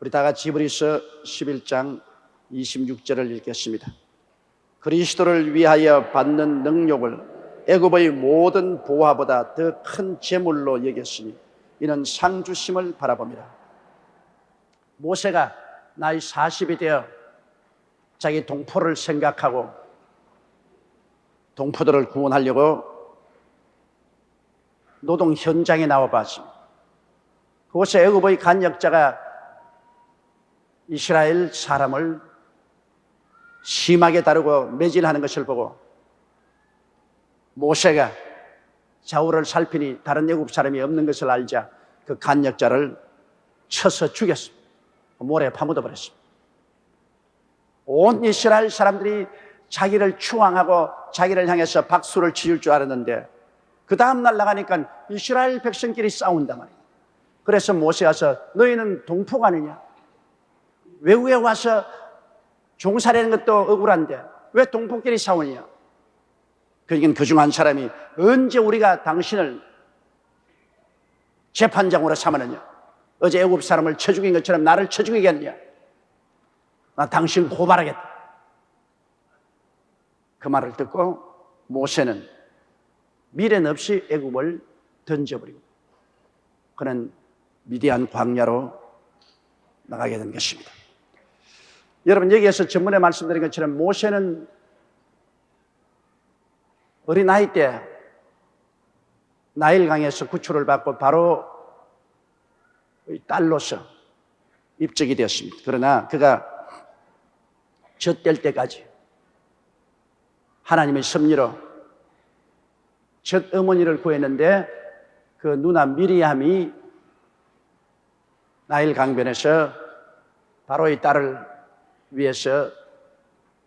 우리 다 같이 히브리서 11장 26절을 읽겠습니다. 그리스도를 위하여 받는 능력을 애굽의 모든 보화보다 더 큰 재물로 여겼으니 이는 상 주심을 바라봅니다. 모세가 나이 40이 되어 자기 동포를 생각하고 동포들을 구원하려고 노동 현장에 나와 봤습니다. 그곳에 애굽의 간역자가 이스라엘 사람을 심하게 다루고 매질하는 것을 보고 모세가 좌우를 살피니 다른 애굽 사람이 없는 것을 알자 그 간역자를 쳐서 죽였습니다. 모래에 파묻어 버렸습니다. 온 이스라엘 사람들이 자기를 추앙하고 자기를 향해서 박수를 치줄 줄 알았는데 그 다음 날 나가니까 이스라엘 백성끼리 싸운단 말이에요. 그래서 모세가 와서 너희는 동포가 아니냐? 외국에 와서 종살이하는 것도 억울한데 왜 동포끼리 싸우냐? 그러니까 그중 한 사람이 언제 우리가 당신을 재판장으로 삼았느냐? 어제 애굽 사람을 쳐 죽인 것처럼 나를 쳐 죽이겠느냐? 나 당신 고발하겠다. 그 말을 듣고 모세는 미련 없이 애굽을 던져버리고 그는 미디안 광야로 나가게 된 것입니다. 여러분, 여기에서 전번에 말씀드린 것처럼 모세는 어린아이 때 나일강에서 구출을 받고 바로 딸로서 입적이 되었습니다. 그러나 그가 젖될 때까지 하나님의 섭리로 젖 어머니를 구했는데 그 누나 미리암이 나일 강변에서 바로의 딸을 위해서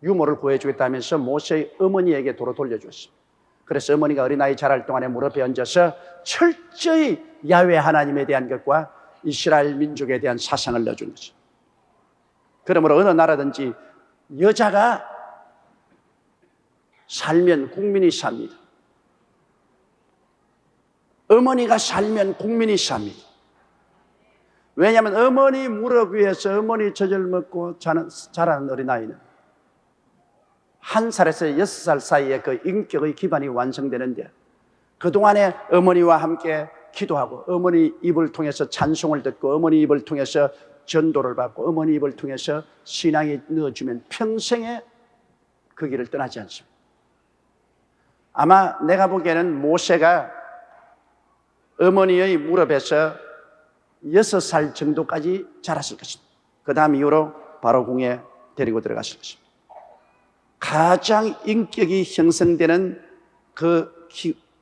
유모를 구해주겠다면서 모세의 어머니에게 도로 돌려주었습니다. 그래서 어머니가 어린아이 자랄 동안에 무릎에 얹어서 철저히 야훼 하나님에 대한 것과 이스라엘 민족에 대한 사상을 넣어준 거죠. 그러므로 어느 나라든지 여자가 살면 국민이 삽니다. 어머니가 살면 국민이 삽니다. 왜냐하면 어머니 무릎 위에서 어머니 젖을 먹고 자라는 어린아이는 1살에서 6살 사이에 그 인격의 기반이 완성되는데 그동안에 어머니와 함께 기도하고 어머니 입을 통해서 찬송을 듣고 어머니 입을 통해서 전도를 받고 어머니 입을 통해서 신앙이 넣어주면 평생에 그 길을 떠나지 않습니다. 아마 내가 보기에는 모세가 어머니의 무릎에서 6살 정도까지 자랐을 것입니다. 그 다음 이후로 바로 궁에 데리고 들어갔을 것입니다. 가장 인격이 형성되는 그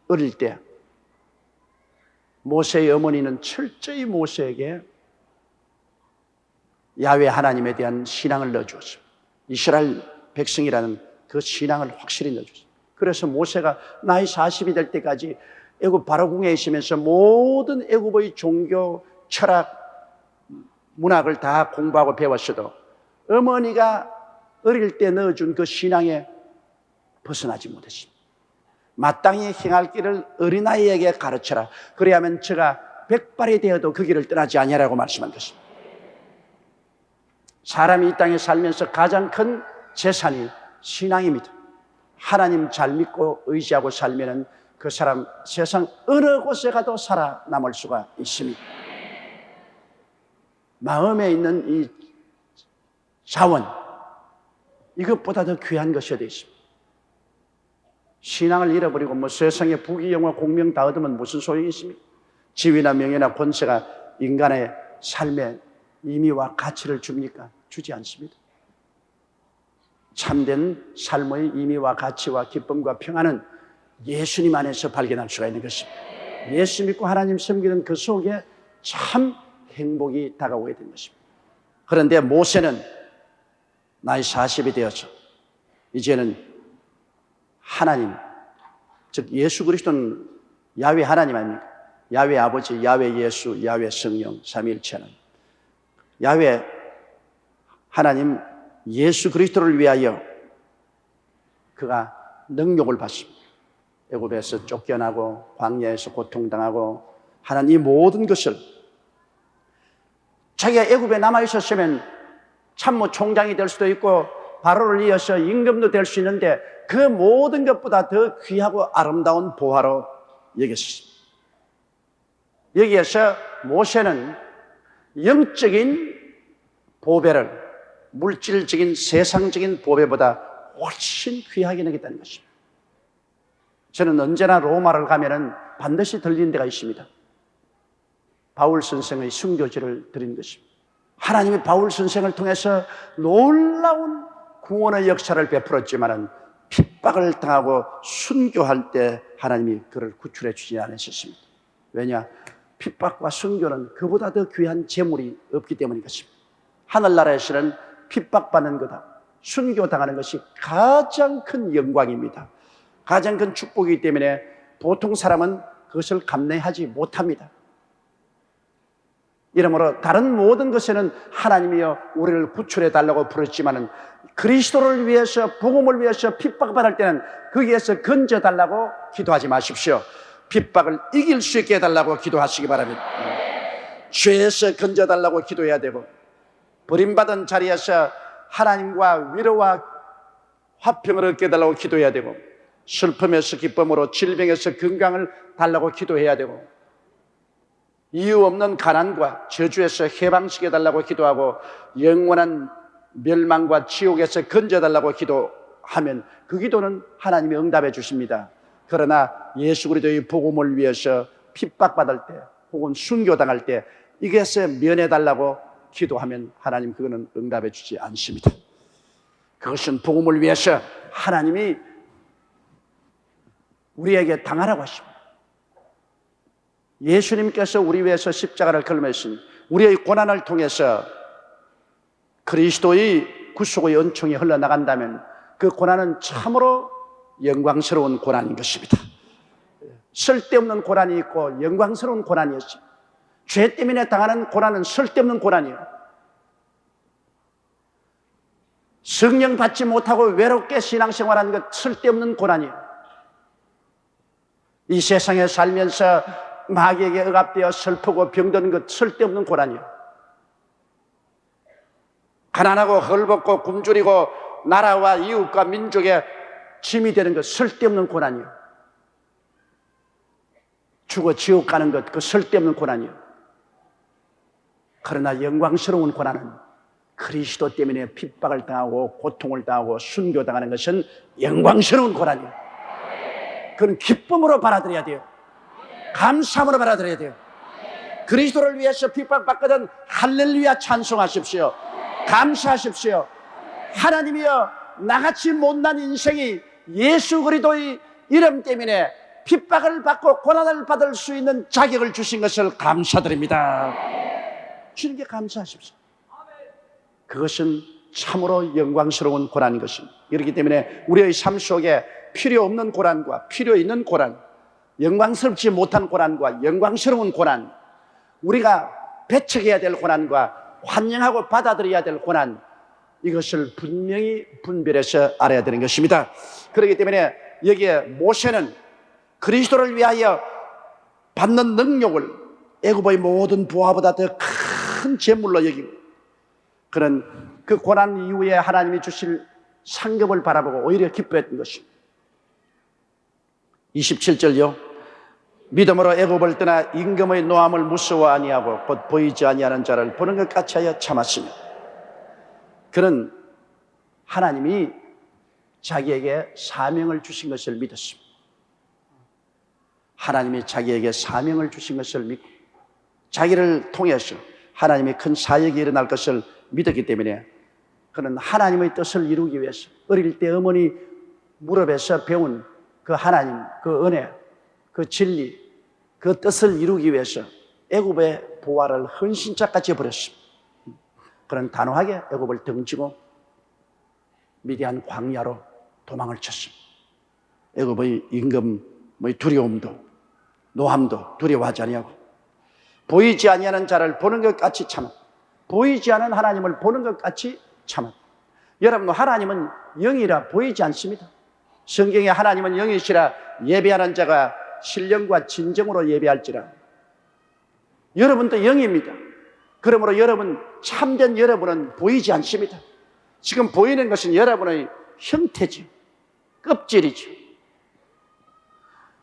어릴 때 모세의 어머니는 철저히 모세에게 야훼 하나님에 대한 신앙을 넣어주었습니다. 이스라엘 백성이라는 그 신앙을 확실히 넣어주었습니다. 그래서 모세가 나이 40이 될 때까지 애굽 바로궁에 있으면서 모든 애굽의 종교, 철학, 문학을 다 공부하고 배웠어도 어머니가 어릴 때 넣어준 그 신앙에 벗어나지 못했습니다. 마땅히 행할 길을 어린아이에게 가르쳐라. 그래야만 저가 100발이 되어도 그 길을 떠나지 아니하라고 말씀한 것입니다. 사람이 이 땅에 살면서 가장 큰 재산이 신앙입니다. 하나님 잘 믿고 의지하고 살면은 그 사람 세상 어느 곳에 가도 살아남을 수가 있습니다. 마음에 있는 이 자원, 이것보다 더 귀한 것이 어디 있습니까? 신앙을 잃어버리고 뭐 세상에 부귀영화 공명 다 얻으면 무슨 소용이 있습니까? 지위나 명예나 권세가 인간의 삶에 의미와 가치를 줍니까? 주지 않습니다. 참된 삶의 의미와 가치와 기쁨과 평안은 예수님 안에서 발견할 수가 있는 것입니다. 예수 믿고 하나님 섬기는 그 속에 참 행복이 다가오게 된 것입니다. 그런데 모세는 나이 40이 되어서 이제는 하나님, 즉 예수 그리스도는 야훼 하나님 아닙니까? 야훼 아버지, 야훼 예수, 야훼 성령, 삼위일체는 야훼 하나님 예수 그리스도를 위하여 그가 능력을 받습니다. 애굽에서 쫓겨나고 광야에서 고통당하고 하나님 이 모든 것을 자기가 애굽에 남아 있었으면 참모 총장이 될 수도 있고 바로를 이어서 임금도 될 수 있는데 그 모든 것보다 더 귀하고 아름다운 보화로 여겼습니다. 여기에서 모세는 영적인 보배를 물질적인 세상적인 보배보다 훨씬 귀하게 여겼다는 것입니다. 저는 언제나 로마를 가면은 반드시 들리는 데가 있습니다. 바울 선생의 순교지를 드린 것입니다. 하나님이 바울 선생을 통해서 놀라운 구원의 역사를 베풀었지만은 핍박을 당하고 순교할 때 하나님이 그를 구출해 주지 않으셨습니다. 왜냐? 핍박과 순교는 그보다 더 귀한 재물이 없기 때문인 것입니다. 하늘나라에서는 핍박받는 거다, 순교당하는 것이 가장 큰 영광입니다. 가장 큰 축복이기 때문에 보통 사람은 그것을 감내하지 못합니다. 이러므로 다른 모든 것에는 하나님이여 우리를 구출해 달라고 부르지만은 그리스도를 위해서, 복음을 위해서 핍박받을 때는 거기에서 건져 달라고 기도하지 마십시오. 핍박을 이길 수 있게 해달라고 기도하시기 바랍니다. 죄에서 건져 달라고 기도해야 되고, 버림받은 자리에서 하나님과 위로와 화평을 얻게 해달라고 기도해야 되고, 슬픔에서 기쁨으로, 질병에서 건강을 달라고 기도해야 되고, 이유 없는 가난과 저주에서 해방시켜 달라고 기도하고, 영원한 멸망과 지옥에서 건져 달라고 기도하면 그 기도는 하나님이 응답해 주십니다. 그러나 예수 그리스도의 복음을 위해서 핍박받을 때 혹은 순교당할 때 이것에 면해 달라고 기도하면 하나님 그거는 응답해 주지 않습니다. 그것은 복음을 위해서 하나님이 우리에게 당하라고 하십니다. 예수님께서 우리 위해서 십자가를 걸으신 우리의 고난을 통해서 그리스도의 구속의 은총이 흘러나간다면 그 고난은 참으로 영광스러운 고난인 것입니다. 쓸데없는 고난이 있고 영광스러운 고난이 있습니다. 죄 때문에 당하는 고난은 쓸데없는 고난이에요. 성령 받지 못하고 외롭게 신앙생활하는 것 쓸데없는 고난이에요. 이 세상에 살면서 마귀에게 억압되어 슬프고 병드는 것 쓸데없는 고난이에요. 가난하고 헐벗고 굶주리고 나라와 이웃과 민족의 짐이 되는 것 쓸데없는 고난이에요. 죽어 지옥 가는 것 그 쓸데없는 고난이에요. 그러나 영광스러운 고난은 그리스도 때문에 핍박을 당하고 고통을 당하고 순교당하는 것은 영광스러운 고난이에요. 그건 기쁨으로 받아들여야 돼요. 감사함으로 받아들여야 돼요. 그리스도를 위해서 핍박받거든 할렐루야 찬송하십시오. 감사하십시오. 하나님이여, 나같이 못난 인생이 예수 그리스도의 이름 때문에 핍박을 받고 고난을 받을 수 있는 자격을 주신 것을 감사드립니다. 주님께 감사하십시오. 그것은 참으로 영광스러운 고난인 것입니다. 그렇기 때문에 우리의 삶 속에 필요 없는 고난과 필요 있는 고난, 영광스럽지 못한 고난과 영광스러운 고난, 우리가 배척해야 될 고난과 환영하고 받아들여야 될 고난, 이것을 분명히 분별해서 알아야 되는 것입니다. 그렇기 때문에 여기에 모세는 그리스도를 위하여 받는 능력을 애굽의 모든 부하보다 더 큰 재물로 여기고, 그런 그 고난 이후에 하나님이 주실 상급을 바라보고 오히려 기뻐했던 것입니다. 27절요. 믿음으로 애굽을 떠나 임금의 노함을 무서워 아니하고 곧 보이지 아니하는 자를 보는 것 같이 하여 참았으며, 그는 하나님이 자기에게 사명을 주신 것을 믿었습니다. 하나님이 자기에게 사명을 주신 것을 믿고 자기를 통해서 하나님의 큰 사역이 일어날 것을 믿었기 때문에 그는 하나님의 뜻을 이루기 위해서 어릴 때 어머니 무릎에서 배운 그 하나님, 그 은혜, 그 진리, 그 뜻을 이루기 위해서 애굽의 보화를 헌신짝같이 버렸습니다. 그는 단호하게 애굽을 등지고 미디안 광야로 도망을 쳤습니다. 애굽의 임금의 두려움도 노함도 두려워하지 아니하고 보이지 아니하는 자를 보는 것 같이 참아, 보이지 않은 하나님을 보는 것 같이 참아. 여러분, 하나님은 영이라 보이지 않습니다. 성경에 하나님은 영이시라 예배하는 자가 신령과 진정으로 예배할지라. 여러분도 영입니다. 그러므로 여러분, 참된 여러분은 보이지 않습니다. 지금 보이는 것은 여러분의 형태죠. 껍질이죠.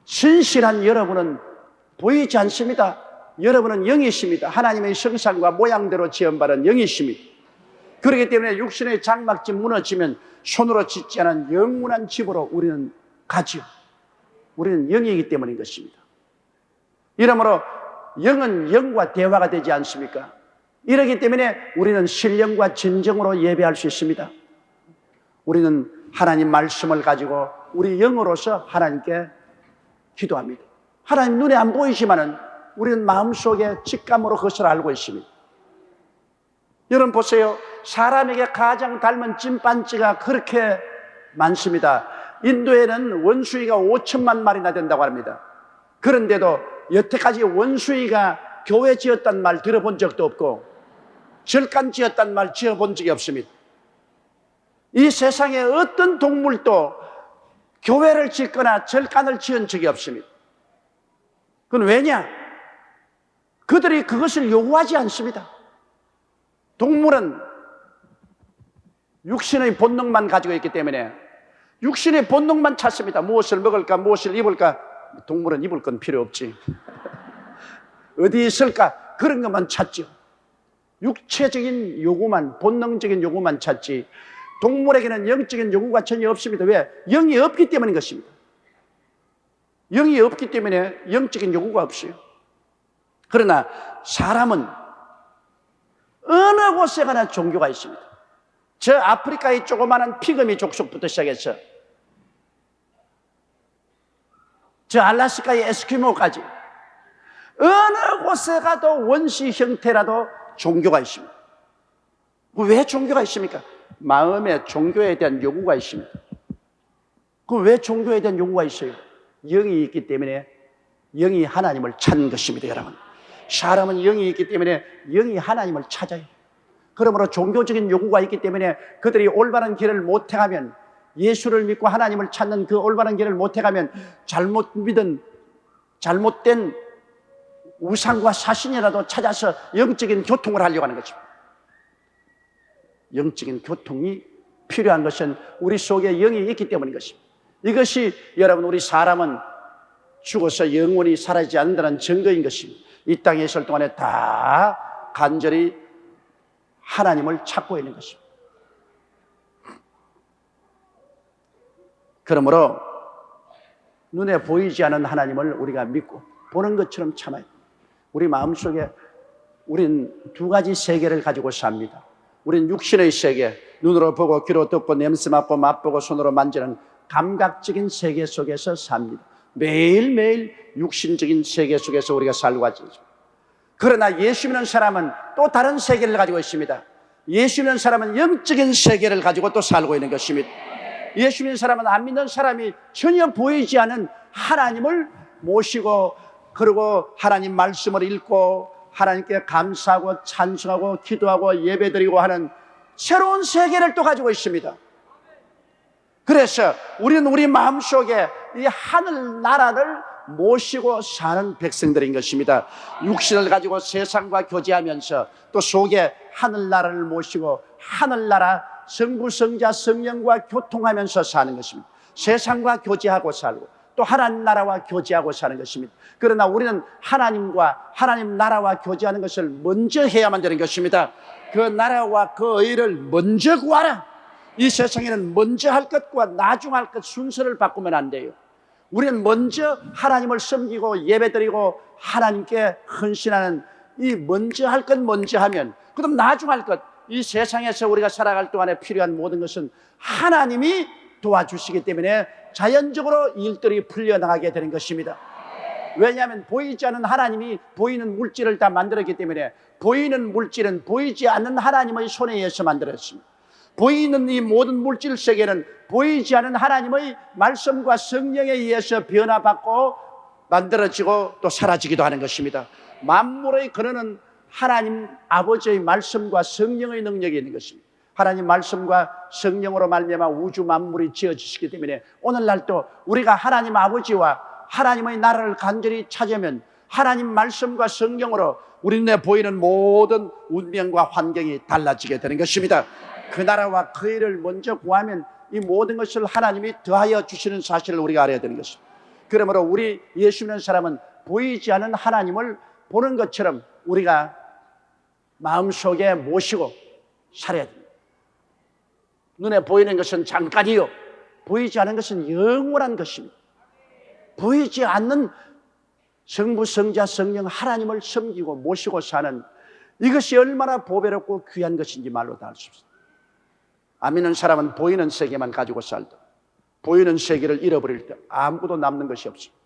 진실한 여러분은 보이지 않습니다. 여러분은 영이십니다. 하나님의 형상과 모양대로 지음받은 영이십니다. 그렇기 때문에 육신의 장막집 무너지면 손으로 짓지 않은 영원한 집으로 우리는 가죠. 우리는 영이기 때문인 것입니다. 이러므로 영은 영과 대화가 되지 않습니까? 이러기 때문에 우리는 신령과 진정으로 예배할 수 있습니다. 우리는 하나님 말씀을 가지고 우리 영으로서 하나님께 기도합니다. 하나님 눈에 안 보이지만은 우리는 마음속에 직감으로 그것을 알고 있습니다. 여러분 보세요. 사람에게 가장 닮은 찐빤지가 그렇게 많습니다. 인도에는 원수이가 5천만 마리나 된다고 합니다. 그런데도 여태까지 원수이가 교회 지었단 말 들어본 적도 없고 절간 지었단 말 지어본 적이 없습니다. 이 세상에 어떤 동물도 교회를 짓거나 절간을 지은 적이 없습니다. 그건 왜냐? 그들이 그것을 요구하지 않습니다. 동물은 육신의 본능만 가지고 있기 때문에 육신의 본능만 찾습니다. 무엇을 먹을까, 무엇을 입을까. 동물은 입을 건 필요 없지. 어디 있을까? 그런 것만 찾죠. 육체적인 요구만, 본능적인 요구만 찾지 동물에게는 영적인 요구가 전혀 없습니다. 왜? 영이 없기 때문인 것입니다. 영이 없기 때문에 영적인 요구가 없어요. 그러나 사람은 어느 곳에 가나 종교가 있습니다. 저 아프리카의 조그마한 피그미 족속부터 시작해서 저 알라스카의 에스키모까지 어느 곳에 가도 원시 형태라도 종교가 있습니다. 왜 종교가 있습니까? 마음에 종교에 대한 요구가 있습니다. 그럼 왜 종교에 대한 요구가 있어요? 영이 있기 때문에 영이 하나님을 찾는 것입니다, 여러분. 사람은 영이 있기 때문에 영이 하나님을 찾아요. 그러므로 종교적인 요구가 있기 때문에 그들이 올바른 길을 못 행하면, 예수를 믿고 하나님을 찾는 그 올바른 길을 못 행하면 잘못 믿은 잘못된 우상과 사신이라도 찾아서 영적인 교통을 하려고 하는 것입니다. 영적인 교통이 필요한 것은 우리 속에 영이 있기 때문인 것입니다. 이것이 여러분, 우리 사람은 죽어서 영원히 사라지지 않는다는 증거인 것입니다. 이 땅에 있을 동안에 다 간절히 하나님을 찾고 있는 것입니다. 그러므로 눈에 보이지 않는 하나님을 우리가 믿고 보는 것처럼 참아요. 우리 마음속에 우린 두 가지 세계를 가지고 삽니다. 우린 육신의 세계, 눈으로 보고 귀로 듣고 냄새 맡고 맛보고 손으로 만지는 감각적인 세계 속에서 삽니다. 매일매일 육신적인 세계 속에서 우리가 살고 있습니다. 그러나 예수 믿는 사람은 또 다른 세계를 가지고 있습니다. 예수 믿는 사람은 영적인 세계를 가지고 또 살고 있는 것입니다. 예수 믿는 사람은 안 믿는 사람이 전혀 보이지 않은 하나님을 모시고, 그리고 하나님 말씀을 읽고 하나님께 감사하고 찬송하고 기도하고 예배드리고 하는 새로운 세계를 또 가지고 있습니다. 그래서 우리는 우리 마음속에 이 하늘 나라를 모시고 사는 백성들인 것입니다. 육신을 가지고 세상과 교제하면서 또 속에 하늘나라를 모시고 하늘나라 성부, 성자, 성령과 교통하면서 사는 것입니다. 세상과 교제하고 살고 또 하나님 나라와 교제하고 사는 것입니다. 그러나 우리는 하나님과 하나님 나라와 교제하는 것을 먼저 해야만 되는 것입니다. 그 나라와 그 의를 먼저 구하라. 이 세상에는 먼저 할 것과 나중 할 것 순서를 바꾸면 안 돼요. 우리는 먼저 하나님을 섬기고 예배드리고 하나님께 헌신하는 이 먼저 할 것 먼저 하면, 그다음 나중 할 것, 이 세상에서 우리가 살아갈 동안에 필요한 모든 것은 하나님이 도와주시기 때문에 자연적으로 일들이 풀려나가게 되는 것입니다. 왜냐하면 보이지 않는 하나님이 보이는 물질을 다 만들었기 때문에 보이는 물질은 보이지 않는 하나님의 손에 의해서 만들었습니다. 보이는 이 모든 물질 세계는 보이지 않는 하나님의 말씀과 성령에 의해서 변화받고 만들어지고 또 사라지기도 하는 것입니다. 만물의 근원은 하나님 아버지의 말씀과 성령의 능력이 있는 것입니다. 하나님 말씀과 성령으로 말미암아 우주 만물이 지어지시기 때문에 오늘날 또 우리가 하나님 아버지와 하나님의 나라를 간절히 찾으면 하나님 말씀과 성경으로 우리 눈에 보이는 모든 운명과 환경이 달라지게 되는 것입니다. 그 나라와 그 일을 먼저 구하면 이 모든 것을 하나님이 더하여 주시는 사실을 우리가 알아야 되는 것입니다. 그러므로 우리 예수 믿는 사람은 보이지 않는 하나님을 보는 것처럼 우리가 마음속에 모시고 살아야 됩니다. 눈에 보이는 것은 잠깐이요, 보이지 않는 것은 영원한 것입니다. 보이지 않는 성부, 성자, 성령 하나님을 섬기고 모시고 사는 이것이 얼마나 보배롭고 귀한 것인지 말로 다 알 수 없습니다. 안 믿는 사람은 보이는 세계만 가지고 살다 보이는 세계를 잃어버릴 때 아무것도 남는 것이 없습니다.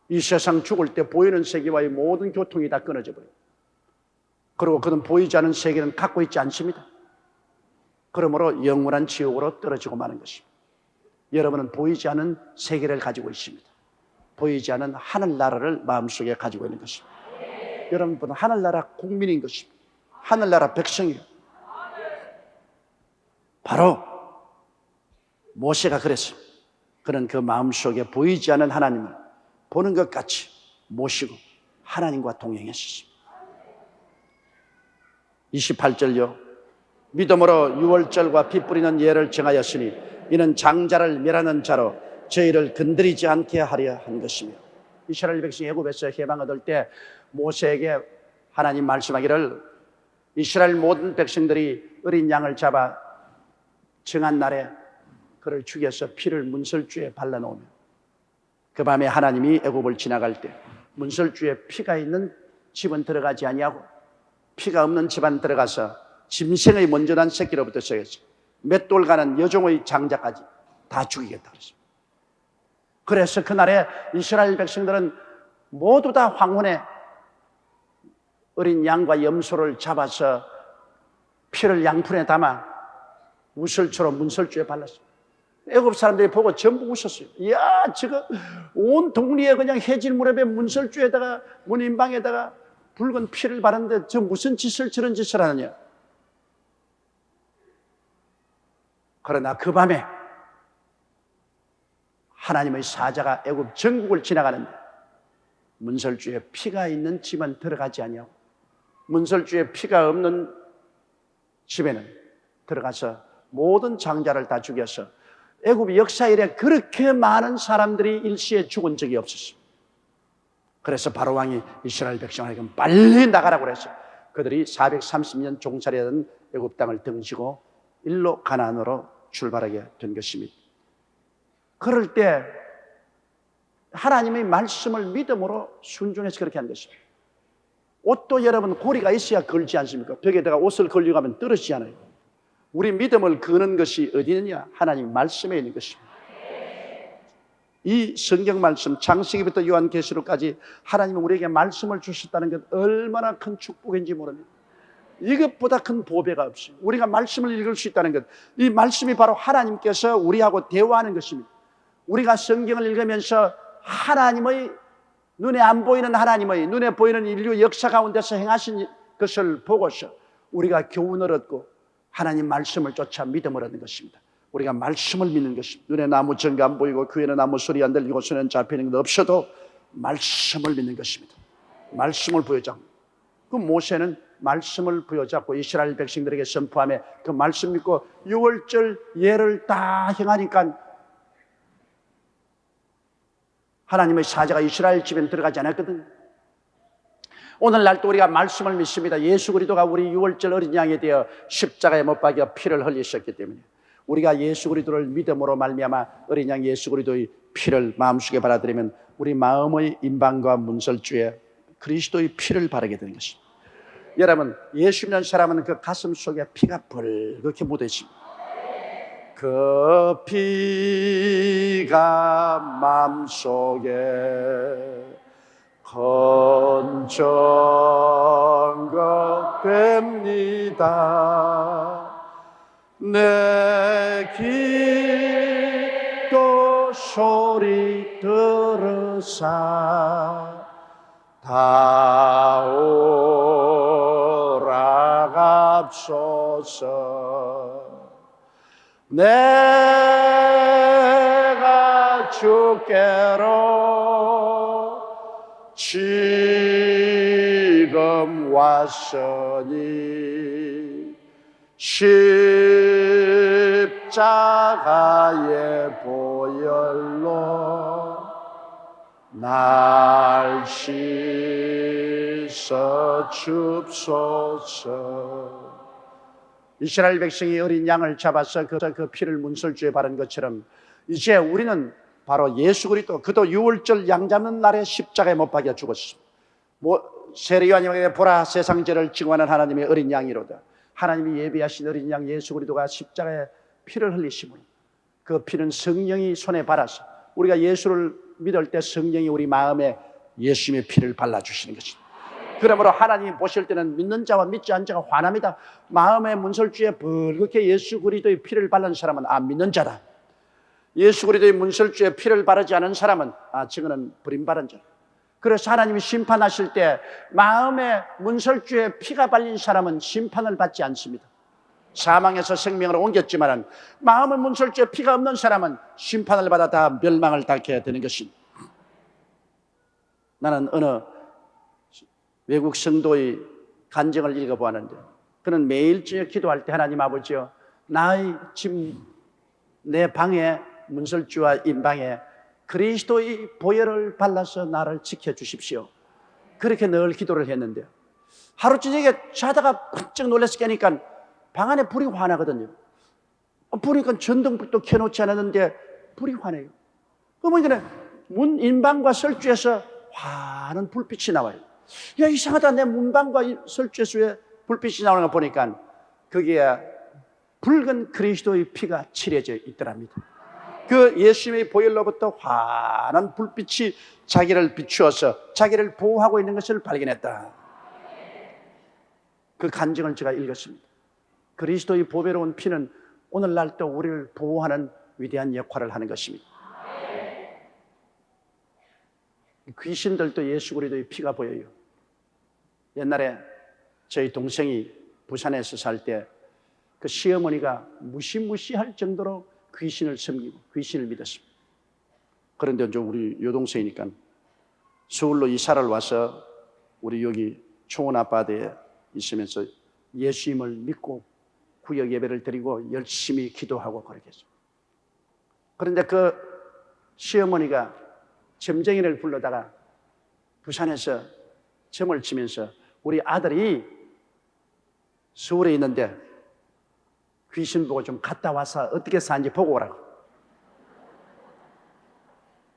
이 세상 죽을 때 보이는 세계와의 모든 교통이 다 끊어져 버려요. 그리고 그는 보이지 않는 세계는 갖고 있지 않습니다. 그러므로 영원한 지옥으로 떨어지고 마는 것입니다. 여러분은 보이지 않는 세계를 가지고 있습니다. 보이지 않는 하늘나라를 마음속에 가지고 있는 것입니다. 여러분은 하늘나라 국민인 것입니다. 하늘나라 백성이에요. 바로 모세가 그랬습니다. 그는 그 마음속에 보이지 않는 하나님을 보는 것 같이 모시고 하나님과 동행했습니다. 28절요. 믿음으로 유월절과 피 뿌리는 예를 정하였으니 이는 장자를 멸하는 자로 저희를 건드리지 않게 하려 한 것이며, 이스라엘 백성이 애굽에서 해방 얻을 때 모세에게 하나님 말씀하기를 이스라엘 모든 백성들이 어린 양을 잡아 정한 날에 그를 죽여서 피를 문설주에 발라놓으며 그 밤에 하나님이 애굽을 지나갈 때 문설주에 피가 있는 집은 들어가지 아니하고 피가 없는 집안 들어가서 짐승의 먼저 난 새끼로부터 시작해서 몇 돌 가는 여종의 장자까지 다 죽이겠다 그랬습니다. 그래서 그날에 이스라엘 백성들은 모두 다 황혼에 어린 양과 염소를 잡아서 피를 양푼에 담아 우슬처럼 문설주에 발랐습니다. 애굽 사람들이 보고 전부 웃었어요. 이야, 저거 온 동리에 그냥 해질 무렵에 문설주에다가 문인방에다가 붉은 피를 바르는데 저 무슨 짓을 저런 짓을 하느냐. 그러나 그 밤에 하나님의 사자가 애굽 전국을 지나가는데 문설주에 피가 있는 집은 들어가지 아니하고 문설주에 피가 없는 집에는 들어가서 모든 장자를 다 죽여서 애굽 역사 이래 그렇게 많은 사람들이 일시에 죽은 적이 없었습니다. 그래서 바로 왕이 이스라엘 백성에게 빨리 나가라고 그래서 그들이 430년 종살이하던 애굽 땅을 등지고 일로 가나안으로 출발하게 된 것입니다. 그럴 때 하나님의 말씀을 믿음으로 순종해서 그렇게 한 것입니다. 옷도 여러분 고리가 있어야 걸지 않습니까? 벽에다가 옷을 걸리고 하면 떨어지지 않아요. 우리 믿음을 거는 것이 어디 있느냐? 하나님 말씀에 있는 것입니다. 이 성경 말씀 창세기부터 요한계시록까지 하나님은 우리에게 말씀을 주셨다는 것 얼마나 큰 축복인지 모릅니다. 이것보다 큰 보배가 없어요. 우리가 말씀을 읽을 수 있다는 것, 이 말씀이 바로 하나님께서 우리하고 대화하는 것입니다. 우리가 성경을 읽으면서 하나님의 눈에 안 보이는 하나님의 눈에 보이는 인류 역사 가운데서 행하신 것을 보고서 우리가 교훈을 얻고 하나님 말씀을 쫓아 믿음을 얻는 것입니다. 우리가 말씀을 믿는 것입니다. 눈에 나무 전가 안 보이고 귀에는 아무 소리 안 들리고 손에는 잡히는 것 없어도 말씀을 믿는 것입니다. 말씀을 부여잡고 그 모세는 말씀을 부여잡고 이스라엘 백성들에게 선포하며 그 말씀 믿고 유월절 예를 다 행하니까 하나님의 사자가 이스라엘 집에 들어가지 않았거든요. 오늘날도 우리가 말씀을 믿습니다. 예수 그리스도가 우리 유월절 어린 양에 대해 십자가에 못 박여 피를 흘리셨기 때문에 우리가 예수 그리스도를 믿음으로 말미암아 어린 양 예수 그리스도의 피를 마음속에 받아들이면 우리 마음의 임방과 문설주에 그리스도의 피를 바르게 되는 것입니다. 여러분, 예수 믿는 사람은 그 가슴 속에 피가 벌겋게 묻어 있습니다. 그 피가 마음속에 건전거 됩니다. 내 기도 소리 들으사 다오라갑소서. 내가 주께로 지금 왔으니 십자가의 보혈로 날 씻어 줍소서. 이스라엘 백성이 어린 양을 잡아서 그 피를 문설주에 바른 것처럼 이제 우리는 바로 예수 그리스도, 그도 유월절 양 잡는 날에 십자가에 못 박여 죽었습니다. 세례요한에게 보라 세상 죄를 증오하는 하나님의 어린 양이로다. 하나님이 예비하신 어린 양 예수 그리스도가 십자가에 피를 흘리심으로 그 피는 성령이 손에 발아서 우리가 예수를 믿을 때 성령이 우리 마음에 예수님의 피를 발라주시는 것입니다. 그러므로 하나님이 보실 때는 믿는 자와 믿지 않는 자가 환합니다. 마음의 문설주에 벌겋게 예수 그리스도의 피를 바른 사람은 안 믿는 자다. 예수 그리스도의 문설주에 피를 바르지 않은 사람은 저거는 버림받은 자다. 그래서 하나님이 심판하실 때 마음의 문설주에 피가 발린 사람은 심판을 받지 않습니다. 사망에서 생명으로 옮겼지만 마음의 문설주에 피가 없는 사람은 심판을 받아 다 멸망을 당해야 되는 것입니다. 나는 어느 외국 성도의 간증을 읽어보았는데 그는 매일 저녁 기도할 때 하나님 아버지여, 나의 지금 내 방에 문설주와 인방에 그리스도의 보혈을 발라서 나를 지켜주십시오. 그렇게 늘 기도를 했는데요, 하루 저녁에 자다가 깜짝 놀라서 깨니까 방 안에 불이 환하거든요. 보니까 전등불도 켜놓지 않았는데 불이 환해요. 그러니까 문 인방과 설주에서 환한 불빛이 나와요. 야, 이상하다. 내 문방과 설주에서 왜 불빛이 나오는 거 보니까 거기에 붉은 그리스도의 피가 칠해져 있더랍니다. 그 예수님의 보혈로부터 환한 불빛이 자기를 비추어서 자기를 보호하고 있는 것을 발견했다. 그 간증을 제가 읽었습니다. 그리스도의 보배로운 피는 오늘날 또 우리를 보호하는 위대한 역할을 하는 것입니다. 귀신들도 예수 그리스도의 피가 보여요. 옛날에 저희 동생이 부산에서 살 때 그 시어머니가 무시무시할 정도로 귀신을 섬기고 귀신을 믿었습니다. 그런데 이제 우리 여동생이니까 서울로 이사를 와서 우리 여기 총원 아파트에 있으면서 예수님을 믿고 구역 예배를 드리고 열심히 기도하고 그렇게 했어요. 그런데 그 시어머니가 점쟁이를 불러다가 부산에서 점을 치면서 우리 아들이 서울에 있는데 귀신 보고 좀 갔다 와서 어떻게 사는지 보고 오라고.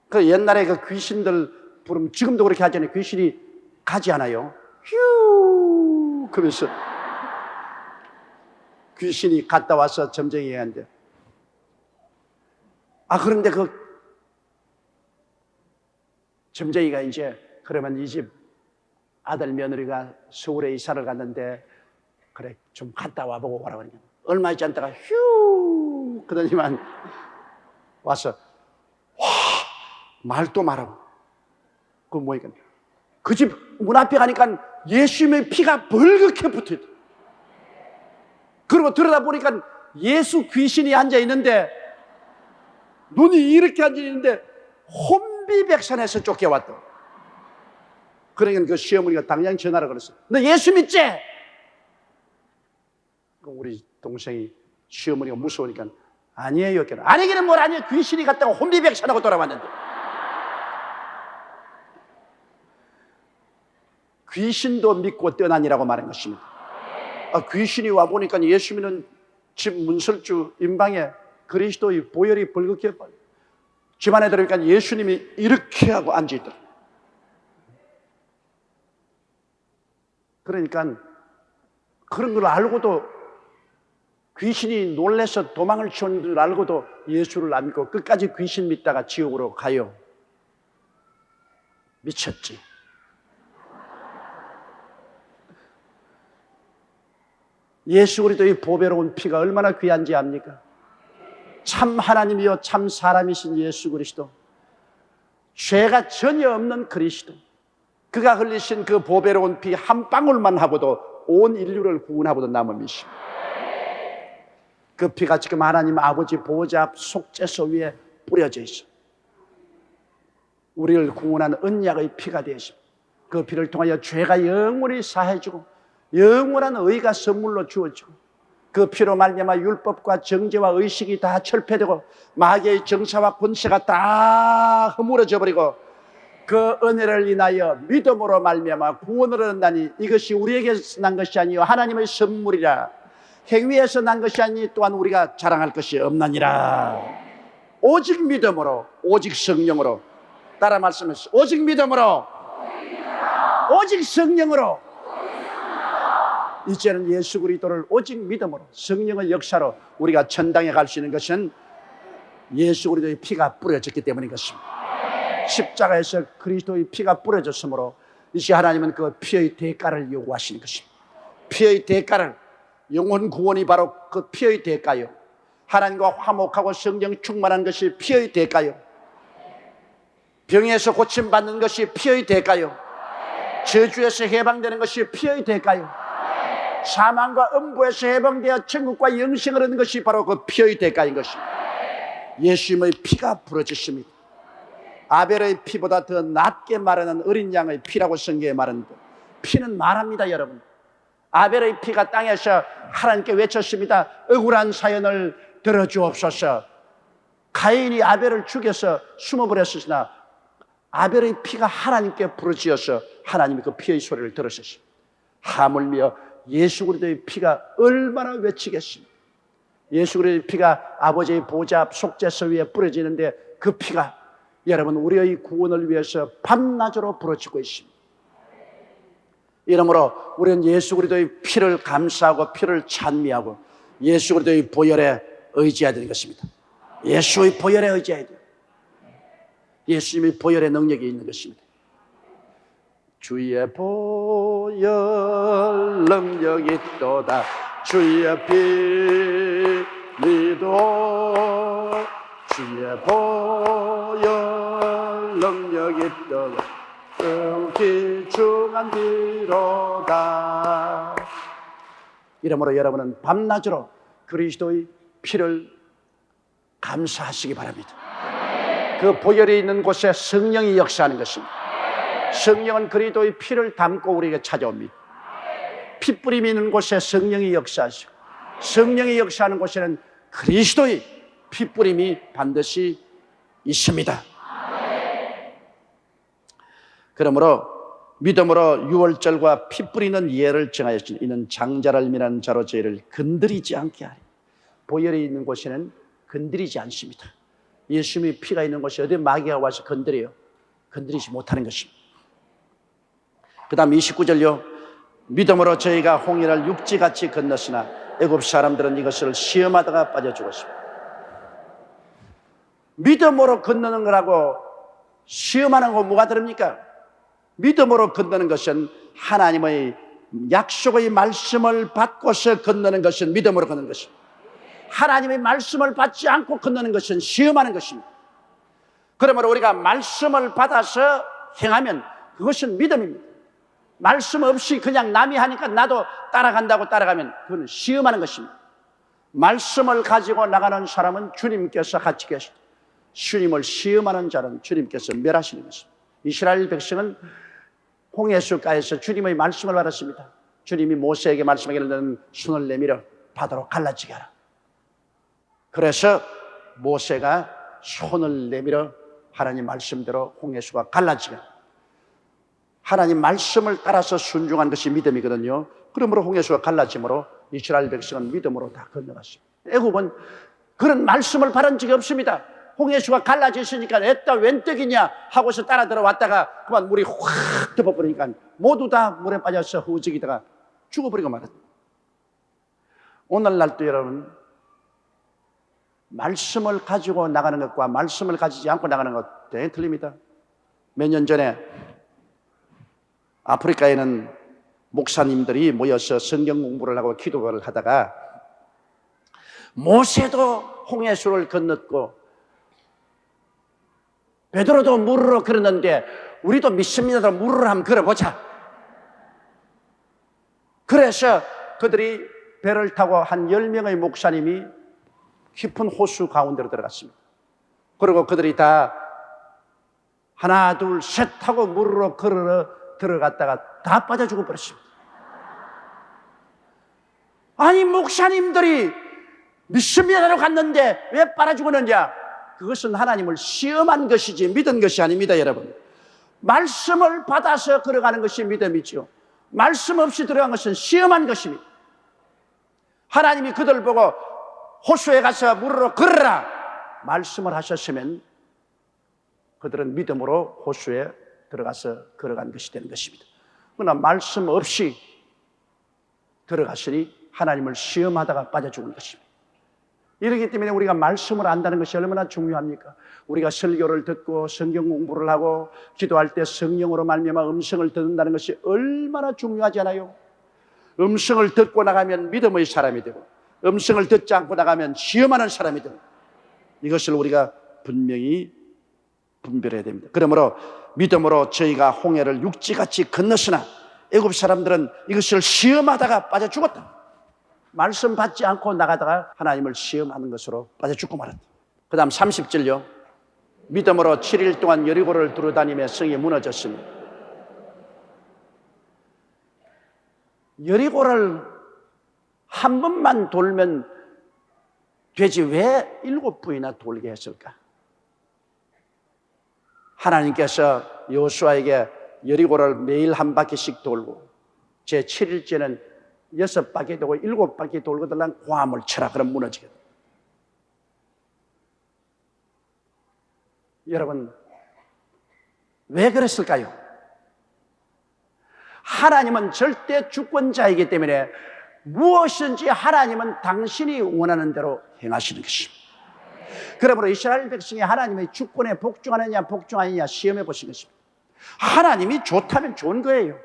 그 옛날에 그 귀신들 부르면 지금도 그렇게 하잖아요. 귀신이 가지 않아요. 휴 그러면서 귀신이 갔다 와서 점쟁이가 하는데, 그런데 그 점쟁이가 이제 그러면 이 집 아들 며느리가 서울에 이사를 갔는데 그래 좀 갔다 와보고 오라고 하니까 얼마 있지 않다가 휴 그러더니만 와서 와 말도 말하고 그 뭐니까 그 집 문 앞에 가니까 예수님의 피가 벌겋게 붙어있다. 그리고 들여다보니까 예수 귀신이 앉아있는데 눈이 이렇게 앉아있는데 혼비백산에서 쫓겨왔다. 그러니까 그 시어머니가 당장 전화를 걸었어. 너 예수 믿지? 우리 동생이 시어머니가 무서우니까 아니에요. 아니기는 뭘 아니에요. 귀신이 갔다가 혼비백산하고 돌아왔는데. 귀신도 믿고 떠나니라고 말한 것입니다. 귀신이 와보니까 예수 믿는 집 문설주 인방에 그리스도의 보혈이 벌겋게 집 안에 들어오니까 예수님이 이렇게 하고 앉아있더라. 그러니까 그런 걸 알고도 귀신이 놀라서 도망을 치는 줄 알고도 예수를 안 믿고 끝까지 귀신 믿다가 지옥으로 가요. 미쳤지. 예수 그리스도의 보배로운 피가 얼마나 귀한지 압니까? 참 하나님이요 참 사람이신 예수 그리스도, 죄가 전혀 없는 그리스도, 그가 흘리신 그 보배로운 피 한 방울만 하고도 온 인류를 구원하고도 남은 미심. 그 피가 지금 하나님 아버지 보호자 앞 속죄소 위에 뿌려져 있어. 우리를 구원한 언약의 피가 되십니다. 그 피를 통하여 죄가 영원히 사해지고 영원한 의가 선물로 주어지고 그 피로 말미암아 율법과 정죄와 의식이 다 철폐되고 마귀의 정사와 권세가 다 허물어져 버리고 그 은혜를 인하여 믿음으로 말미암아 구원을 얻는다니 이것이 우리에게서 난 것이 아니요 하나님의 선물이라. 행위에서 난 것이 아니 또한 우리가 자랑할 것이 없나니라. 오직 믿음으로 오직 성령으로 따라 말씀하시죠. 오직 믿음으로 오직 성령으로 이제는 예수 그리스도를 오직 믿음으로 성령의 역사로 우리가 천당에 갈 수 있는 것은 예수 그리스도의 피가 뿌려졌기 때문인 것입니다. 십자가에서 그리스도의 피가 뿌려졌으므로 이제 하나님은 그 피의 대가를 요구하시는 것입니다. 피의 대가를 영혼 구원이 바로 그 피의 대가요. 하나님과 화목하고 성령 충만한 것이 피의 대가요. 병에서 고침받는 것이 피의 대가요. 저주에서 해방되는 것이 피의 대가요. 사망과 음부에서 해방되어 천국과 영생을 얻는 것이 바로 그 피의 대가인 것입니다. 예수님의 피가 부러졌습니다. 아벨의 피보다 더 낫게 마르는 어린 양의 피라고 성경에 말합니다. 피는 말합니다, 여러분. 아벨의 피가 땅에서 하나님께 외쳤습니다. 억울한 사연을 들어주옵소서. 가인이 아벨을 죽여서 숨어버렸으나 아벨의 피가 하나님께 부르짖어서 하나님이 그 피의 소리를 들으셨습니다. 하물며 예수 그리스도의 피가 얼마나 외치겠습니까? 예수 그리스도의 피가 아버지의 보좌 앞 속죄서 위에 뿌려지는데 그 피가 여러분 우리의 구원을 위해서 밤낮으로 부러지고 있습니다. 이러므로 우리는 예수 그리스도의 피를 감사하고 피를 찬미하고 예수 그리스도의 보혈에 의지해야 되는 것입니다. 예수의 보혈에 의지해야 돼요. 예수님의 보혈의 능력이 있는 것입니다. 주의 보혈 능력이 있도다. 주의 피 믿어. 주의 보혈 능력이 있도다. 귀중한 피로다. 이러므로 여러분은 밤낮으로 그리스도의 피를 감사하시기 바랍니다. 그 보혈이 있는 곳에 성령이 역사하는 것입니다. 성령은 그리스도의 피를 담고 우리에게 찾아옵니다. 핏뿌림이 있는 곳에 성령이 역사하시고 성령이 역사하는 곳에는 그리스도의 핏뿌림이 반드시 있습니다. 그러므로 믿음으로 유월절과 피 뿌리는 예를 정하였으니 이는 장자를 미는 자로 저희를 건드리지 않게 하리. 보혈이 있는 곳에는 건드리지 않습니다. 예수님의 피가 있는 곳에 어디 마귀가 와서 건드려요? 건드리지 못하는 것입니다. 그 다음 29절요. 믿음으로 저희가 홍해를 육지같이 건넜으나 애굽 사람들은 이것을 시험하다가 빠져 죽었습니다. 믿음으로 건너는 거라고 시험하는 거 뭐가 다릅니까? 믿음으로 건너는 것은 하나님의 약속의 말씀을 받고서 건너는 것은 믿음으로 건너는 것입니다. 하나님의 말씀을 받지 않고 건너는 것은 시험하는 것입니다. 그러므로 우리가 말씀을 받아서 행하면 그것은 믿음입니다. 말씀 없이 그냥 남이 하니까 나도 따라간다고 따라가면 그건 시험하는 것입니다. 말씀을 가지고 나가는 사람은 주님께서 같이 계시고 주님을 시험하는 자는 주님께서 멸하시는 것입니다. 이스라엘 백성은 홍해수가에서 주님의 말씀을 받았습니다. 주님이 모세에게 말씀하기를 너는 손을 내밀어 바다로 갈라지게 하라. 그래서 모세가 손을 내밀어 하나님 말씀대로 홍해수가 갈라지게 하라. 하나님 말씀을 따라서 순종한 것이 믿음이거든요. 그러므로 홍해수가 갈라짐으로 이스라엘 백성은 믿음으로 다 건너갔습니다. 애굽은 그런 말씀을 받은 적이 없습니다. 홍해수가 갈라져 있으니까 애따 웬 떡이냐 하고서 따라 들어왔다가 그만 물이 확 덮어버리니까 모두 다 물에 빠져서 흐지기다가 죽어버리고 말았다. 오늘날도 여러분 말씀을 가지고 나가는 것과 말씀을 가지지 않고 나가는 것 대단히 틀립니다. 몇 년 전에 아프리카에는 목사님들이 모여서 성경 공부를 하고 기도를 하다가 모세도 홍해수를 건넜고 베드로도 물으러 걸었는데 우리도 믿습니다. 물으러 한번 걸어보자. 그래서 그들이 배를 타고 한 10명의 목사님이 깊은 호수 가운데로 들어갔습니다. 그리고 그들이 다 하나 둘 셋 하고 물으러 걸어 들어갔다가 다 빠져 죽어버렸습니다. 아니, 목사님들이 믿습니다로 갔는데 왜 빠져 죽었느냐? 그것은 하나님을 시험한 것이지 믿은 것이 아닙니다, 여러분. 말씀을 받아서 걸어가는 것이 믿음이죠. 말씀 없이 들어간 것은 시험한 것입니다. 하나님이 그들 보고 호수에 가서 물으러 걸으라 말씀을 하셨으면 그들은 믿음으로 호수에 들어가서 걸어간 것이 되는 것입니다. 그러나 말씀 없이 들어갔으니 하나님을 시험하다가 빠져 죽은 것입니다. 이렇기 때문에 우리가 말씀을 안다는 것이 얼마나 중요합니까? 우리가 설교를 듣고 성경 공부를 하고 기도할 때 성령으로 말미암아 음성을 듣는다는 것이 얼마나 중요하지 않아요? 음성을 듣고 나가면 믿음의 사람이 되고 음성을 듣지 않고 나가면 시험하는 사람이 되고 이것을 우리가 분명히 분별해야 됩니다. 그러므로 믿음으로 저희가 홍해를 육지같이 건넜으나 애굽 사람들은 이것을 시험하다가 빠져 죽었다. 말씀 받지 않고 나가다가 하나님을 시험하는 것으로 빠져 죽고 말았다. 그 다음 30절요. 믿음으로 7일 동안 여리고를 두루다니며 성이 무너졌으니. 여리고를 한 번만 돌면 되지 왜 7번이나 돌게 했을까? 하나님께서 여호수아에게 여리고를 매일 한 바퀴씩 돌고 제 7일째는 6바퀴 돌고 7바퀴 돌고 들란 고함을 쳐라. 그럼 무너지게 됩니다. 여러분, 왜 그랬을까요? 하나님은 절대 주권자이기 때문에 무엇이든지 하나님은 당신이 원하는 대로 행하시는 것입니다. 그러므로 이스라엘 백성이 하나님의 주권에 복종하느냐 복종하느냐 시험해 보신 것입니다. 하나님이 좋다면 좋은 거예요.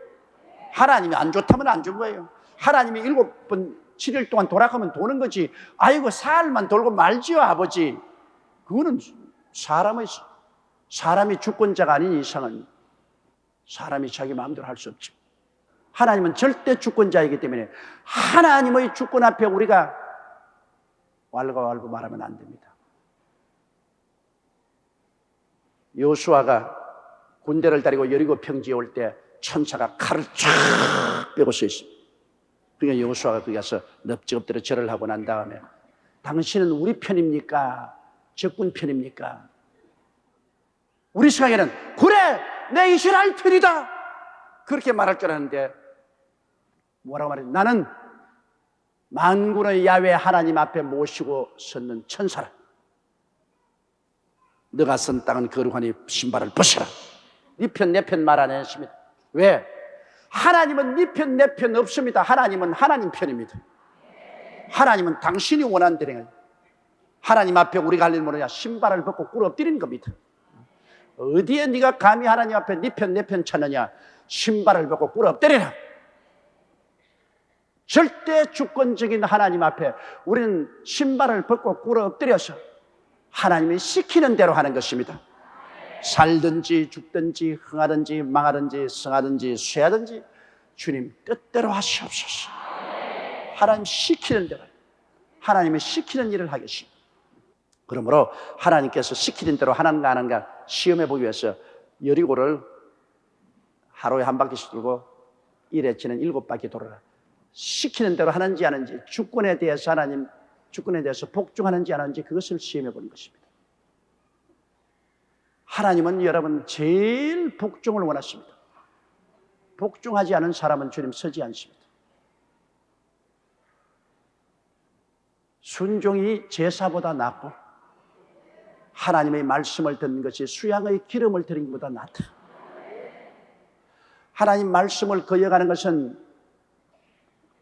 하나님이 안 좋다면 안 좋은 거예요. 하나님이 7번 7일 동안 돌아가면 도는 거지. 아이고 사흘만 돌고 말지요 아버지. 그거는 사람이 주권자가 아닌 이상은 사람이 자기 마음대로 할 수 없죠. 하나님은 절대 주권자이기 때문에 하나님의 주권 앞에 우리가 왈가왈부 말하면 안 됩니다. 여호수아가 군대를 데리고 여리고 평지에 올 때 천사가 칼을 쫙 빼고 서 있습니다. 그러니까 여호수아가 거기 가서 넙지 엎드려 절을 하고 난 다음에 당신은 우리 편입니까? 적군 편입니까? 우리 생각에는 그래 내 이스라엘 편이다 그렇게 말할 줄 알았는데 뭐라고 말해? 나는 만군의 야훼 하나님 앞에 모시고 섰는 천사라. 너가 선 땅은 거룩하니 신발을 벗어라. 네 편 내 편 말 안 했습니다. 왜? 하나님은 네 편 내 편 없습니다. 하나님은 하나님 편입니다. 하나님은 당신이 원하는 대로 해요. 하나님 앞에 우리가 할 일은 뭐냐? 신발을 벗고 꿇어 엎드리는 겁니다. 어디에 네가 감히 하나님 앞에 네 편 내 편 찾느냐? 신발을 벗고 꿇어 엎드리라. 절대 주권적인 하나님 앞에 우리는 신발을 벗고 꿇어 엎드려서 하나님이 시키는 대로 하는 것입니다. 살든지 죽든지 흥하든지 망하든지 성하든지 쇠하든지 주님 뜻대로 하시옵소서. 하나님 시키는 대로 하나님이 시키는 일을 하겠습니다. 그러므로 하나님께서 시키는 대로 하는가 안 하는가 시험해 보기 위해서 여리고를 하루에 한 바퀴씩 돌고 일회치는 7바퀴 돌아라. 시키는 대로 하는지 안 하는지 주권에 대해서 하나님 주권에 대해서 복종하는지 안 하는지 그것을 시험해 보는 것입니다. 하나님은 여러분 제일 복종을 원하십니다. 복종하지 않은 사람은 주님 서지 않습니다. 순종이 제사보다 낫고 하나님의 말씀을 듣는 것이 수양의 기름을 드린 것보다 낫다. 하나님 말씀을 거역하는 것은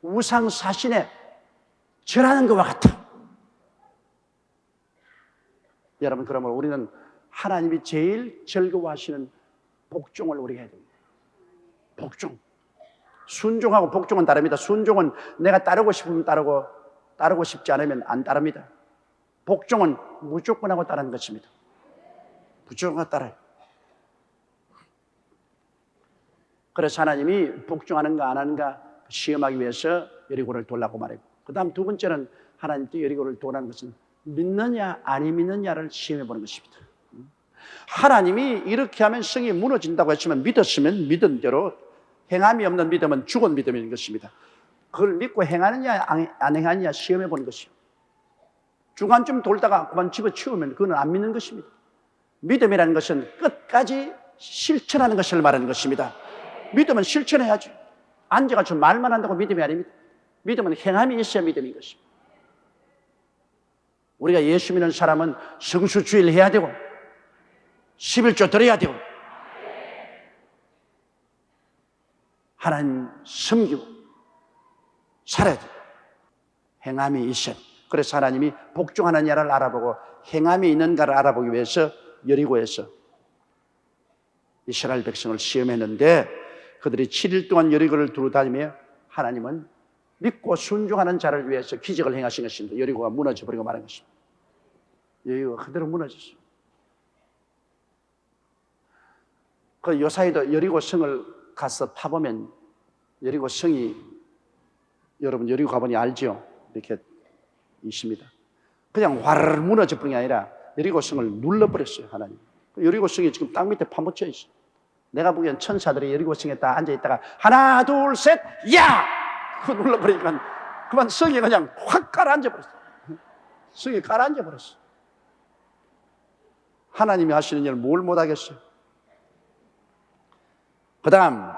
우상 사신에 절하는 것과 같아. 여러분 그러면 우리는 하나님이 제일 즐거워하시는 복종을 우리가 해야 됩니다. 복종. 순종하고 복종은 다릅니다. 순종은 내가 따르고 싶으면 따르고 따르고 싶지 않으면 안 따릅니다. 복종은 무조건 하고 따르는 것입니다. 무조건 따라요. 그래서 하나님이 복종하는가 안 하는가 시험하기 위해서 여리고를 돌라고 말했고, 그 다음 두 번째는 하나님께 여리고를 도라는 것은 믿느냐 아니 믿느냐를 시험해 보는 것입니다. 하나님이 이렇게 하면 성이 무너진다고 했으면 믿었으면 믿은 대로 행함이 없는 믿음은 죽은 믿음인 것입니다. 그걸 믿고 행하느냐 안 행하느냐 시험해 보는 것이요. 중간쯤 돌다가 그만 집어치우면 그건 안 믿는 것입니다. 믿음이라는 것은 끝까지 실천하는 것을 말하는 것입니다. 믿음은 실천해야죠. 앉아가지고 말만 한다고 믿음이 아닙니다. 믿음은 행함이 있어야 믿음인 것입니다. 우리가 예수 믿는 사람은 성수주일 해야 되고 11조 드려야 되고 하나님 섬기고 살아야 돼요. 행함이 있어야 돼요. 그래서 하나님이 복종하느냐를 알아보고 행함이 있는가를 알아보기 위해서 여리고에서 이스라엘 백성을 시험했는데 그들이 7일 동안 여리고를 두루 다니며 하나님은 믿고 순종하는 자를 위해서 기적을 행하신 것입니다. 여리고가 무너져버리고 말한 것입니다. 여리고가 그대로 무너졌어요. 그 요사이도 여리고 성을 가서 파보면 여리고 성이, 여러분 여리고 가보니 알죠? 이렇게 있습니다. 그냥 화르르 무너져버린 게 아니라 여리고 성을 눌러버렸어요. 하나님. 여리고 성이 지금 땅 밑에 파묻혀 있어요. 내가 보기엔 천사들이 여리고 성에 딱 앉아있다가 하나 둘 셋 야! 그거 눌러버리니까 그만 성이 그냥 확 가라앉아버렸어요. 성이 가라앉아버렸어요. 하나님이 하시는 일을 뭘 못하겠어요. 그 다음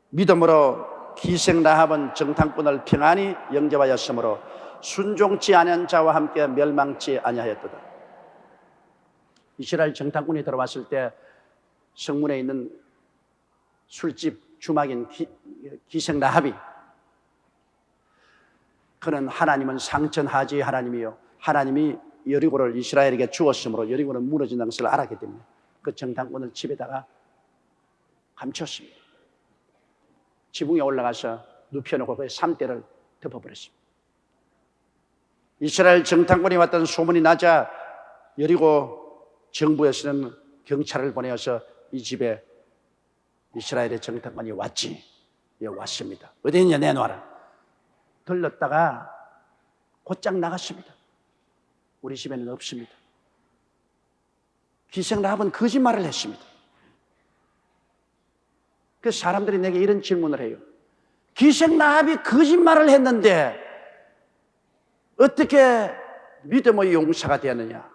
믿음으로 기생 라합은 정탐꾼을 평안히 영접하였으므로 순종치 않은 자와 함께 멸망치 아니하였도다. 이스라엘 정탐꾼이 들어왔을 때 성문에 있는 술집 주막인 기생 라합이, 그는 하나님은 상천하지 하나님이요 하나님이 여리고를 이스라엘에게 주었으므로 여리고는 무너진다는 것을 알았기 때문에 그 정탐꾼을 집에다가 감췄습니다. 지붕에 올라가서 눕혀놓고 그 3대를 덮어버렸습니다. 이스라엘 정탐꾼이 왔다는 소문이 나자 여리고 정부에서는 경찰을 보내어서 이 집에 이스라엘의 정탐꾼이 왔지. 예, 왔습니다. 어디 있냐 내놔라. 들렀다가 곧장 나갔습니다. 우리 집에는 없습니다. 기생 라합은 거짓말을 했습니다. 그래서 사람들이 내게 이런 질문을 해요. 기생 라합이 거짓말을 했는데 어떻게 믿음의 용사가 되었느냐?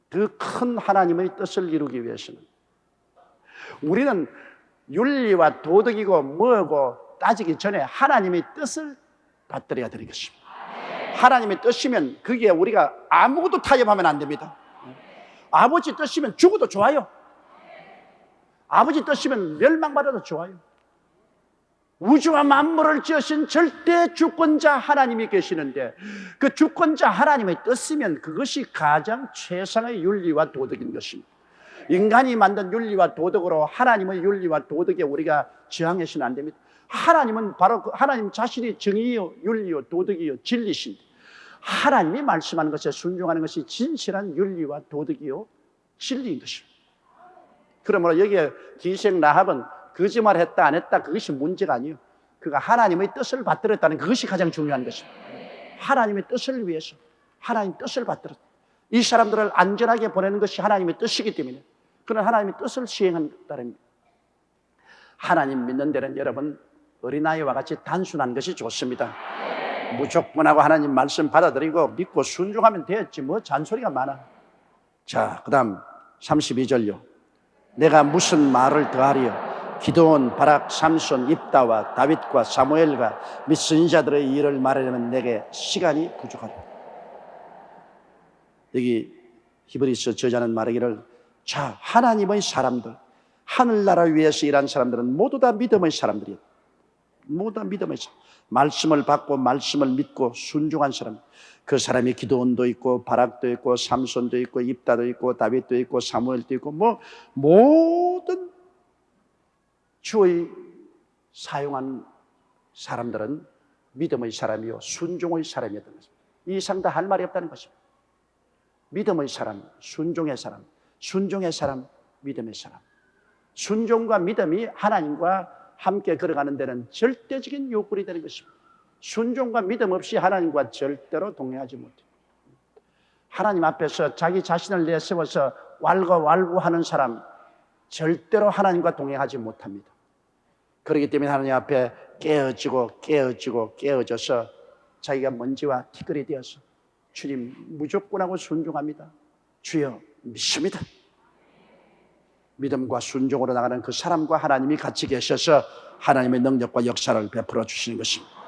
그 큰 하나님의 뜻을 이루기 위해서는 우리는 윤리와 도덕이고 뭐고 따지기 전에 하나님의 뜻을 받들어야 되는 것입니다. 하나님의 뜻이면 그게 우리가 아무것도 타협하면 안 됩니다. 아버지 뜻이면 죽어도 좋아요. 아버지 뜻이면 멸망받아도 좋아요. 우주와 만물을 지으신 절대 주권자 하나님이 계시는데 그 주권자 하나님의 뜻이면 그것이 가장 최상의 윤리와 도덕인 것입니다. 인간이 만든 윤리와 도덕으로 하나님의 윤리와 도덕에 우리가 저항해서는 안 됩니다. 하나님은 바로 하나님 자신이 정의요, 윤리요, 도덕이요, 진리신데 하나님이 말씀하는 것에 순종하는 것이 진실한 윤리와 도덕이요, 진리인 것입니다. 그러므로 여기에 기생 라합은 거짓말을 했다 안 했다 그것이 문제가 아니에요. 그가 하나님의 뜻을 받들었다는 그것이 가장 중요한 것입니다. 하나님의 뜻을 위해서 하나님의 뜻을 받들었다. 이 사람들을 안전하게 보내는 것이 하나님의 뜻이기 때문에 그는 하나님의 뜻을 시행한다는 겁니다. 하나님 믿는 데는 여러분 어린아이와 같이 단순한 것이 좋습니다. 무조건하고 하나님 말씀 받아들이고 믿고 순종하면 되었지 뭐 잔소리가 많아. 자, 그 다음 32절요. 내가 무슨 말을 더하리요? 기드온, 바락, 삼손, 입다와 다윗과 사무엘과 및 선지자들의 일을 말하려면 내게 시간이 부족하다. 여기 히브리서 저자는 말하기를 자, 하나님의 사람들, 하늘나라 위에서 일한 사람들은 모두 다 믿음의 사람들이에요. 모두 다 믿음의 사람. 말씀을 받고 말씀을 믿고 순종한 사람. 그 사람이 기드온도 있고 바락도 있고 삼손도 있고 입다도 있고 다윗도 있고 사무엘도 있고 뭐 모든 주의 사용한 사람들은 믿음의 사람이요 순종의 사람이었던 것입니다. 이 이상 다 할 말이 없다는 것입니다. 믿음의 사람, 순종의 사람, 순종의 사람, 믿음의 사람. 순종과 믿음이 하나님과 함께 걸어가는 데는 절대적인 요건이 되는 것입니다. 순종과 믿음 없이 하나님과 절대로 동행하지 못해요. 하나님 앞에서 자기 자신을 내세워서 왈가왈부하는 사람 절대로 하나님과 동행하지 못합니다. 그렇기 때문에 하나님 앞에 깨어져서 자기가 먼지와 티끌이 되어서 주님 무조건하고 순종합니다. 주여 믿습니다. 믿음과 순종으로 나가는 그 사람과 하나님이 같이 계셔서 하나님의 능력과 역사를 베풀어 주시는 것입니다.